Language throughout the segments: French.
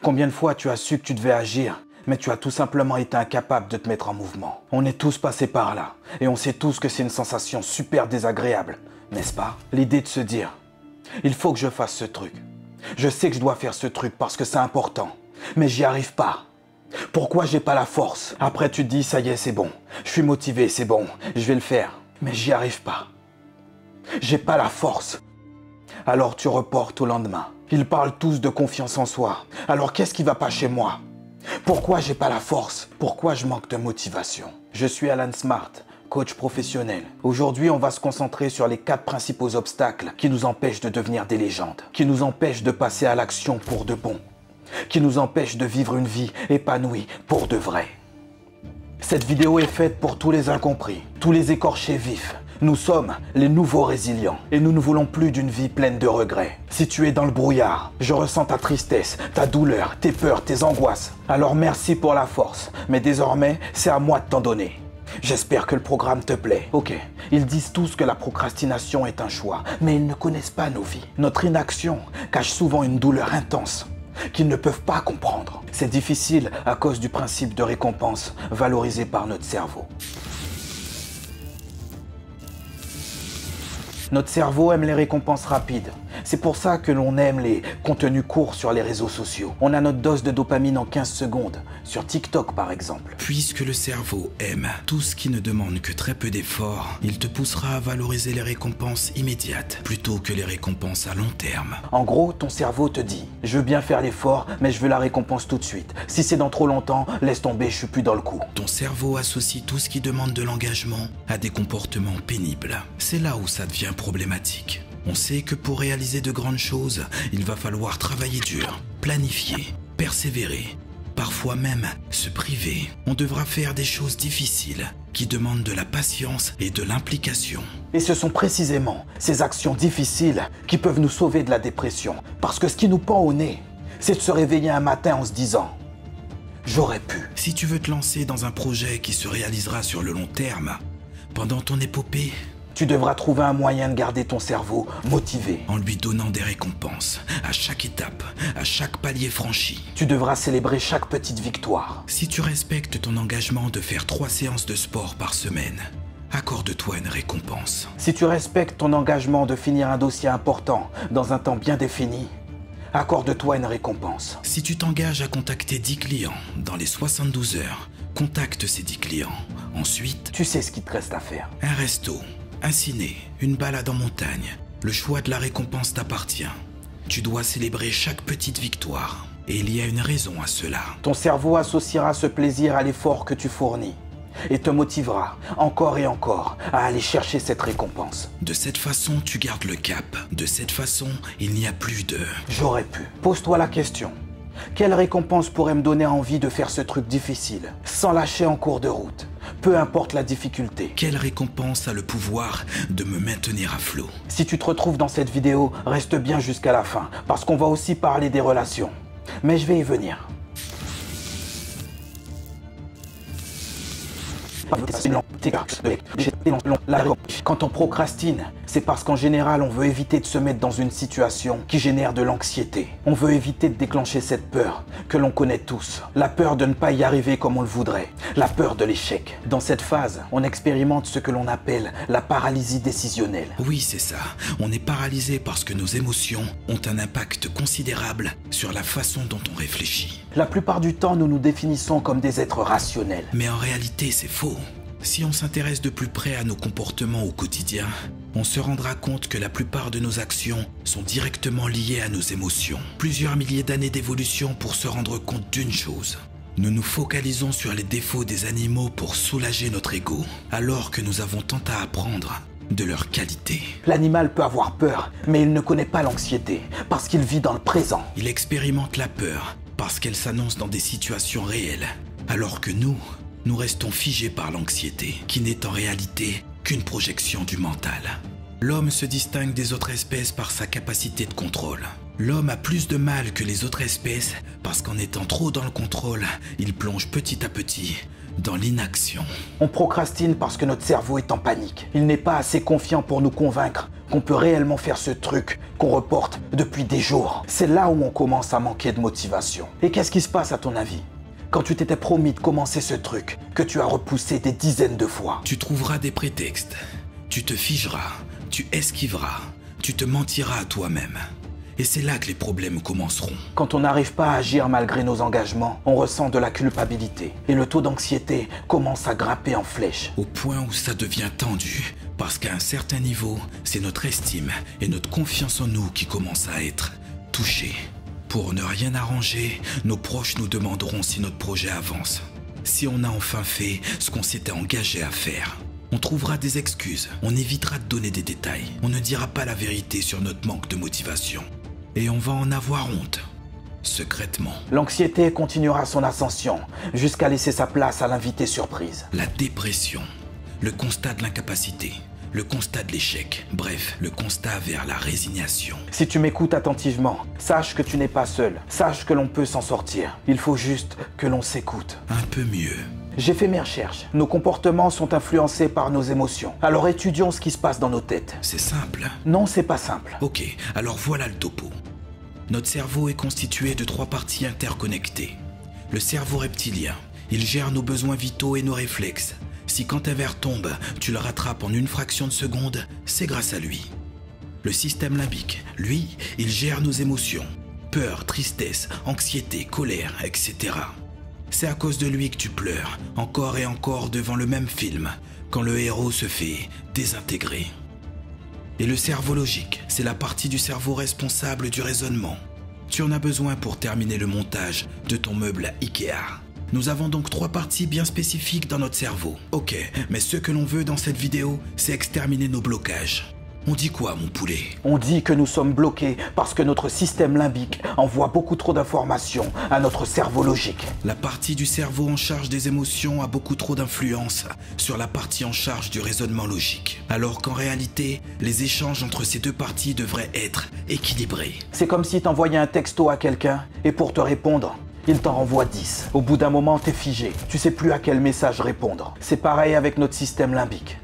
Combien de fois tu as su que tu devais agir, mais tu as tout simplement été incapable de te mettre en mouvement. On est tous passés par là, et on sait tous que c'est une sensation super désagréable, n'est-ce pas? L'idée de se dire, il faut que je fasse ce truc. Je sais que je dois faire ce truc parce que c'est important, mais j'y arrive pas. Pourquoi j'ai pas la force? Après tu te dis, ça y est, c'est bon. Je suis motivé, c'est bon, je vais le faire. Mais j'y arrive pas. J'ai pas la force. Alors tu reportes au lendemain. Ils parlent tous de confiance en soi. Alors qu'est-ce qui va pas chez moi? Pourquoi j'ai pas la force? Pourquoi je manque de motivation? Je suis Alan Smart, coach professionnel. Aujourd'hui, on va se concentrer sur les 4 principaux obstacles qui nous empêchent de devenir des légendes, qui nous empêchent de passer à l'action pour de bon, qui nous empêchent de vivre une vie épanouie pour de vrai. Cette vidéo est faite pour tous les incompris, tous les écorchés vifs. Nous sommes les nouveaux résilients et nous ne voulons plus d'une vie pleine de regrets. Si tu es dans le brouillard, je ressens ta tristesse, ta douleur, tes peurs, tes angoisses. Alors merci pour la force, mais désormais, c'est à moi de t'en donner. J'espère que le programme te plaît. Ok, ils disent tous que la procrastination est un choix, mais ils ne connaissent pas nos vies. Notre inaction cache souvent une douleur intense qu'ils ne peuvent pas comprendre. C'est difficile à cause du principe de récompense valorisé par notre cerveau. Notre cerveau aime les récompenses rapides. C'est pour ça que l'on aime les contenus courts sur les réseaux sociaux. On a notre dose de dopamine en 15 secondes, sur TikTok par exemple. Puisque le cerveau aime tout ce qui ne demande que très peu d'efforts, il te poussera à valoriser les récompenses immédiates plutôt que les récompenses à long terme. En gros, ton cerveau te dit « Je veux bien faire l'effort, mais je veux la récompense tout de suite. Si c'est dans trop longtemps, laisse tomber, je suis plus dans le coup. » Ton cerveau associe tout ce qui demande de l'engagement à des comportements pénibles. C'est là où ça devient problématique. On sait que pour réaliser de grandes choses, il va falloir travailler dur, planifier, persévérer, parfois même se priver. On devra faire des choses difficiles qui demandent de la patience et de l'implication. Et ce sont précisément ces actions difficiles qui peuvent nous sauver de la dépression. Parce que ce qui nous pend au nez, c'est de se réveiller un matin en se disant « J'aurais pu ». Si tu veux te lancer dans un projet qui se réalisera sur le long terme, pendant ton épopée, tu devras trouver un moyen de garder ton cerveau motivé. En lui donnant des récompenses, à chaque étape, à chaque palier franchi. Tu devras célébrer chaque petite victoire. Si tu respectes ton engagement de faire 3 séances de sport par semaine, accorde-toi une récompense. Si tu respectes ton engagement de finir un dossier important dans un temps bien défini, accorde-toi une récompense. Si tu t'engages à contacter 10 clients dans les 72 heures, contacte ces 10 clients. Ensuite, tu sais ce qu'il te reste à faire. Un resto, un ciné, une balade en montagne. Le choix de la récompense t'appartient. Tu dois célébrer chaque petite victoire. Et il y a une raison à cela. Ton cerveau associera ce plaisir à l'effort que tu fournis et te motivera encore et encore à aller chercher cette récompense. De cette façon, tu gardes le cap. De cette façon, il n'y a plus de « j'aurais pu ». Pose-toi la question. Quelle récompense pourrait me donner envie de faire ce truc difficile, sans lâcher en cours de route, peu importe la difficulté? Quelle récompense a le pouvoir de me maintenir à flot? Si tu te retrouves dans cette vidéo, reste bien jusqu'à la fin, parce qu'on va aussi parler des relations. Mais je vais y venir. Quand on procrastine, c'est parce qu'en général, on veut éviter de se mettre dans une situation qui génère de l'anxiété. On veut éviter de déclencher cette peur que l'on connaît tous. La peur de ne pas y arriver comme on le voudrait. La peur de l'échec. Dans cette phase, on expérimente ce que l'on appelle la paralysie décisionnelle. Oui, c'est ça. On est paralysé parce que nos émotions ont un impact considérable sur la façon dont on réfléchit. La plupart du temps, nous nous définissons comme des êtres rationnels. Mais en réalité, c'est faux. Si on s'intéresse de plus près à nos comportements au quotidien, on se rendra compte que la plupart de nos actions sont directement liées à nos émotions. Plusieurs milliers d'années d'évolution pour se rendre compte d'une chose. Nous nous focalisons sur les défauts des animaux pour soulager notre ego, alors que nous avons tant à apprendre de leur qualité. L'animal peut avoir peur, mais il ne connaît pas l'anxiété, parce qu'il vit dans le présent. Il expérimente la peur, parce qu'elle s'annonce dans des situations réelles, alors que nous restons figés par l'anxiété, qui n'est en réalité qu'une projection du mental. L'homme se distingue des autres espèces par sa capacité de contrôle. L'homme a plus de mal que les autres espèces parce qu'en étant trop dans le contrôle, il plonge petit à petit dans l'inaction. On procrastine parce que notre cerveau est en panique. Il n'est pas assez confiant pour nous convaincre qu'on peut réellement faire ce truc qu'on reporte depuis des jours. C'est là où on commence à manquer de motivation. Et qu'est-ce qui se passe à ton avis ? Quand tu t'étais promis de commencer ce truc, que tu as repoussé des dizaines de fois. Tu trouveras des prétextes, tu te figeras, tu esquiveras, tu te mentiras à toi-même. Et c'est là que les problèmes commenceront. Quand on n'arrive pas à agir malgré nos engagements, on ressent de la culpabilité. Et le taux d'anxiété commence à grimper en flèche. Au point où ça devient tendu, parce qu'à un certain niveau, c'est notre estime et notre confiance en nous qui commencent à être touchées. Pour ne rien arranger, nos proches nous demanderont si notre projet avance. Si on a enfin fait ce qu'on s'était engagé à faire. On trouvera des excuses, on évitera de donner des détails. On ne dira pas la vérité sur notre manque de motivation. Et on va en avoir honte, secrètement. L'anxiété continuera son ascension, jusqu'à laisser sa place à l'invité surprise. La dépression, le constat de l'incapacité, le constat de l'échec, bref, le constat vers la résignation. Si tu m'écoutes attentivement, sache que tu n'es pas seul, sache que l'on peut s'en sortir. Il faut juste que l'on s'écoute. Un peu mieux. J'ai fait mes recherches. Nos comportements sont influencés par nos émotions. Alors étudions ce qui se passe dans nos têtes. C'est simple. Non, c'est pas simple. Ok, alors voilà le topo. Notre cerveau est constitué de 3 parties interconnectées. Le cerveau reptilien, il gère nos besoins vitaux et nos réflexes. Si quand un verre tombe, tu le rattrapes en une fraction de seconde, c'est grâce à lui. Le système limbique, lui, il gère nos émotions. Peur, tristesse, anxiété, colère, etc. C'est à cause de lui que tu pleures, encore et encore devant le même film, quand le héros se fait désintégrer. Et le cerveau logique, c'est la partie du cerveau responsable du raisonnement. Tu en as besoin pour terminer le montage de ton meuble Ikea. Nous avons donc 3 parties bien spécifiques dans notre cerveau. Ok, mais ce que l'on veut dans cette vidéo, c'est exterminer nos blocages. On dit quoi, mon poulet? On dit que nous sommes bloqués parce que notre système limbique envoie beaucoup trop d'informations à notre cerveau logique. La partie du cerveau en charge des émotions a beaucoup trop d'influence sur la partie en charge du raisonnement logique. Alors qu'en réalité, les échanges entre ces 2 parties devraient être équilibrés. C'est comme si t'envoyais un texto à quelqu'un et pour te répondre, il t'en renvoie 10. Au bout d'un moment, t'es figé. Tu sais plus à quel message répondre. C'est pareil avec notre système limbique.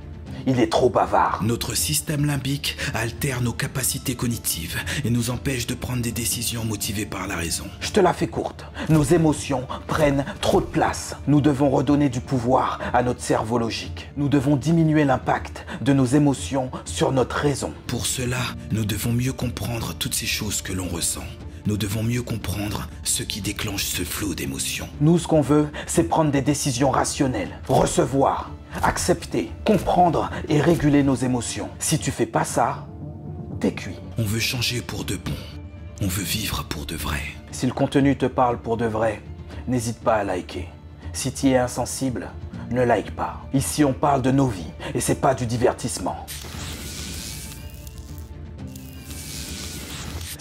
Il est trop bavard. Notre système limbique altère nos capacités cognitives et nous empêche de prendre des décisions motivées par la raison. Je te la fais courte. Nos émotions prennent trop de place. Nous devons redonner du pouvoir à notre cerveau logique. Nous devons diminuer l'impact de nos émotions sur notre raison. Pour cela, nous devons mieux comprendre toutes ces choses que l'on ressent. Nous devons mieux comprendre ce qui déclenche ce flot d'émotions. Nous, ce qu'on veut, c'est prendre des décisions rationnelles, recevoir, accepter, comprendre et réguler nos émotions. Si tu fais pas ça, t'es cuit. On veut changer pour de bon. On veut vivre pour de vrai. Si le contenu te parle pour de vrai, n'hésite pas à liker. Si tu es insensible, ne like pas. Ici, on parle de nos vies et c'est pas du divertissement.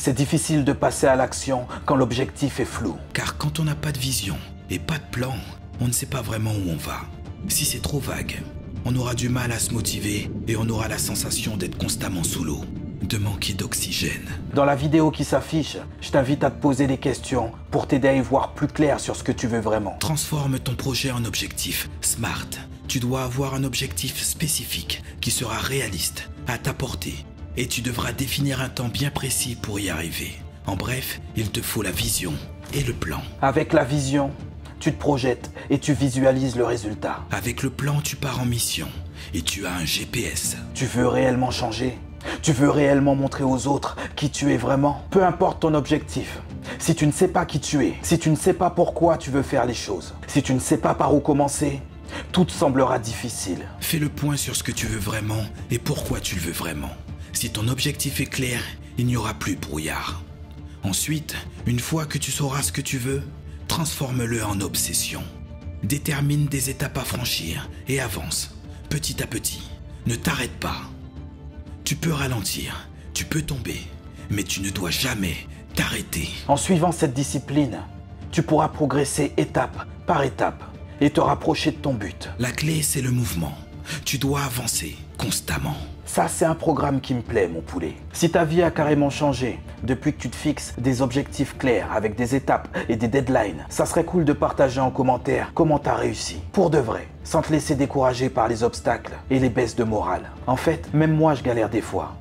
C'est difficile de passer à l'action quand l'objectif est flou. Car quand on n'a pas de vision et pas de plan, on ne sait pas vraiment où on va. Si c'est trop vague, on aura du mal à se motiver et on aura la sensation d'être constamment sous l'eau, de manquer d'oxygène. Dans la vidéo qui s'affiche, je t'invite à te poser des questions pour t'aider à y voir plus clair sur ce que tu veux vraiment. Transforme ton projet en objectif SMART. Tu dois avoir un objectif spécifique qui sera réaliste, à ta portée. Et tu devras définir un temps bien précis pour y arriver. En bref, il te faut la vision et le plan. Avec la vision, tu te projettes et tu visualises le résultat. Avec le plan, tu pars en mission et tu as un GPS. Tu veux réellement changer? Tu veux réellement montrer aux autres qui tu es vraiment? Peu importe ton objectif. Si tu ne sais pas qui tu es, si tu ne sais pas pourquoi tu veux faire les choses, si tu ne sais pas par où commencer, tout te semblera difficile. Fais le point sur ce que tu veux vraiment et pourquoi tu le veux vraiment. Si ton objectif est clair, il n'y aura plus de brouillard. Ensuite, une fois que tu sauras ce que tu veux, transforme-le en obsession. Détermine des étapes à franchir et avance, petit à petit. Ne t'arrête pas. Tu peux ralentir, tu peux tomber, mais tu ne dois jamais t'arrêter. En suivant cette discipline, tu pourras progresser étape par étape et te rapprocher de ton but. La clé, c'est le mouvement. Tu dois avancer constamment. Ça, c'est un programme qui me plaît, mon poulet. Si ta vie a carrément changé depuis que tu te fixes des objectifs clairs avec des étapes et des deadlines, ça serait cool de partager en commentaire comment t'as réussi. Pour de vrai, sans te laisser décourager par les obstacles et les baisses de morale. En fait, même moi, je galère des fois.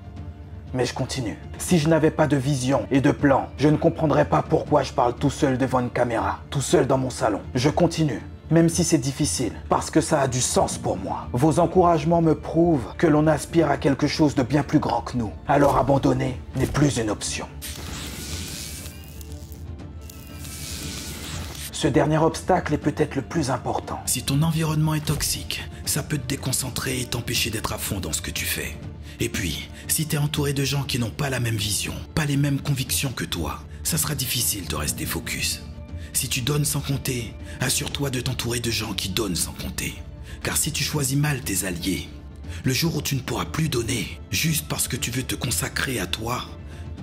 Mais je continue. Si je n'avais pas de vision et de plan, je ne comprendrais pas pourquoi je parle tout seul devant une caméra, tout seul dans mon salon. Je continue. Même si c'est difficile, parce que ça a du sens pour moi. Vos encouragements me prouvent que l'on aspire à quelque chose de bien plus grand que nous. Alors abandonner n'est plus une option. Ce dernier obstacle est peut-être le plus important. Si ton environnement est toxique, ça peut te déconcentrer et t'empêcher d'être à fond dans ce que tu fais. Et puis, si t'es entouré de gens qui n'ont pas la même vision, pas les mêmes convictions que toi, ça sera difficile de rester focus. Si tu donnes sans compter, assure-toi de t'entourer de gens qui donnent sans compter. Car si tu choisis mal tes alliés, le jour où tu ne pourras plus donner, juste parce que tu veux te consacrer à toi,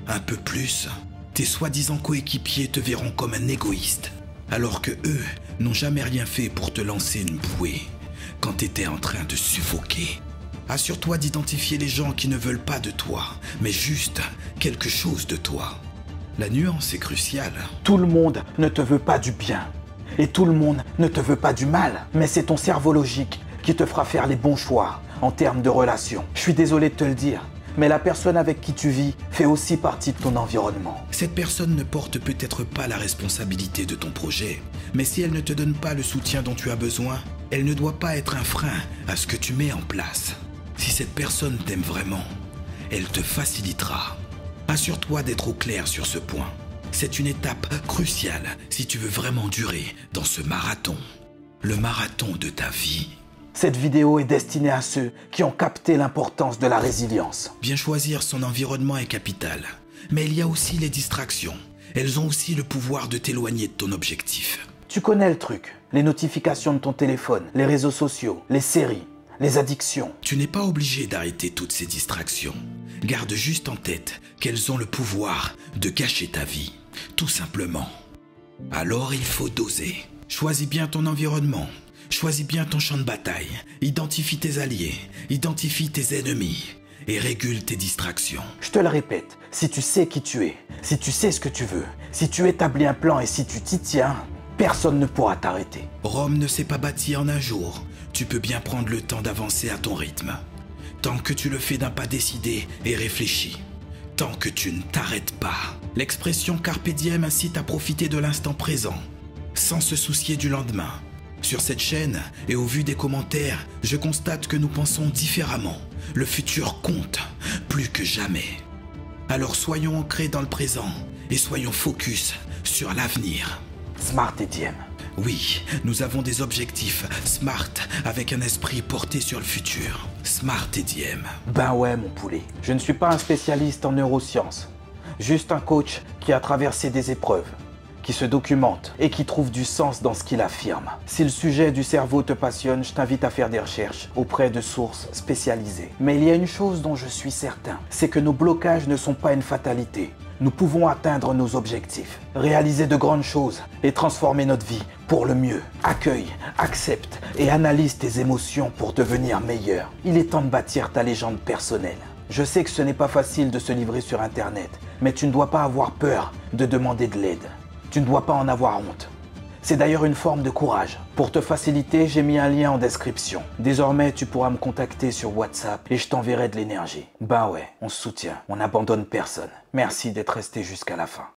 un peu plus, tes soi-disant coéquipiers te verront comme un égoïste, alors que eux n'ont jamais rien fait pour te lancer une bouée quand t'étais en train de suffoquer. Assure-toi d'identifier les gens qui ne veulent pas de toi, mais juste quelque chose de toi. La nuance est cruciale. Tout le monde ne te veut pas du bien. Et tout le monde ne te veut pas du mal. Mais c'est ton cerveau logique qui te fera faire les bons choix en termes de relations. Je suis désolé de te le dire, mais la personne avec qui tu vis fait aussi partie de ton environnement. Cette personne ne porte peut-être pas la responsabilité de ton projet, mais si elle ne te donne pas le soutien dont tu as besoin, elle ne doit pas être un frein à ce que tu mets en place. Si cette personne t'aime vraiment, elle te facilitera. Assure-toi d'être au clair sur ce point. C'est une étape cruciale si tu veux vraiment durer dans ce marathon. Le marathon de ta vie. Cette vidéo est destinée à ceux qui ont capté l'importance de la résilience. Bien choisir son environnement est capital. Mais il y a aussi les distractions. Elles ont aussi le pouvoir de t'éloigner de ton objectif. Tu connais le truc. Les notifications de ton téléphone, les réseaux sociaux, les séries, les addictions. Tu n'es pas obligé d'arrêter toutes ces distractions. Garde juste en tête qu'elles ont le pouvoir de gâcher ta vie, tout simplement. Alors il faut doser. Choisis bien ton environnement, choisis bien ton champ de bataille, identifie tes alliés, identifie tes ennemis et régule tes distractions. Je te le répète, si tu sais qui tu es, si tu sais ce que tu veux, si tu établis un plan et si tu t'y tiens, personne ne pourra t'arrêter. Rome ne s'est pas bâtie en un jour. Tu peux bien prendre le temps d'avancer à ton rythme. Tant que tu le fais d'un pas décidé et réfléchi. Tant que tu ne t'arrêtes pas. L'expression carpe diem incite à profiter de l'instant présent, sans se soucier du lendemain. Sur cette chaîne, et au vu des commentaires, je constate que nous pensons différemment. Le futur compte, plus que jamais. Alors soyons ancrés dans le présent, et soyons focus sur l'avenir. Smart et Diem. Oui, nous avons des objectifs SMART avec un esprit porté sur le futur. Smart et Diem. Ben ouais, mon poulet. Je ne suis pas un spécialiste en neurosciences. Juste un coach qui a traversé des épreuves, qui se documente et qui trouve du sens dans ce qu'il affirme. Si le sujet du cerveau te passionne, je t'invite à faire des recherches auprès de sources spécialisées. Mais il y a une chose dont je suis certain, c'est que nos blocages ne sont pas une fatalité. Nous pouvons atteindre nos objectifs, réaliser de grandes choses et transformer notre vie pour le mieux. Accueille, accepte et analyse tes émotions pour devenir meilleur. Il est temps de bâtir ta légende personnelle. Je sais que ce n'est pas facile de se livrer sur Internet, mais tu ne dois pas avoir peur de demander de l'aide. Tu ne dois pas en avoir honte. C'est d'ailleurs une forme de courage. Pour te faciliter, j'ai mis un lien en description. Désormais, tu pourras me contacter sur WhatsApp et je t'enverrai de l'énergie. Ben ouais, on se soutient, on n'abandonne personne. Merci d'être resté jusqu'à la fin.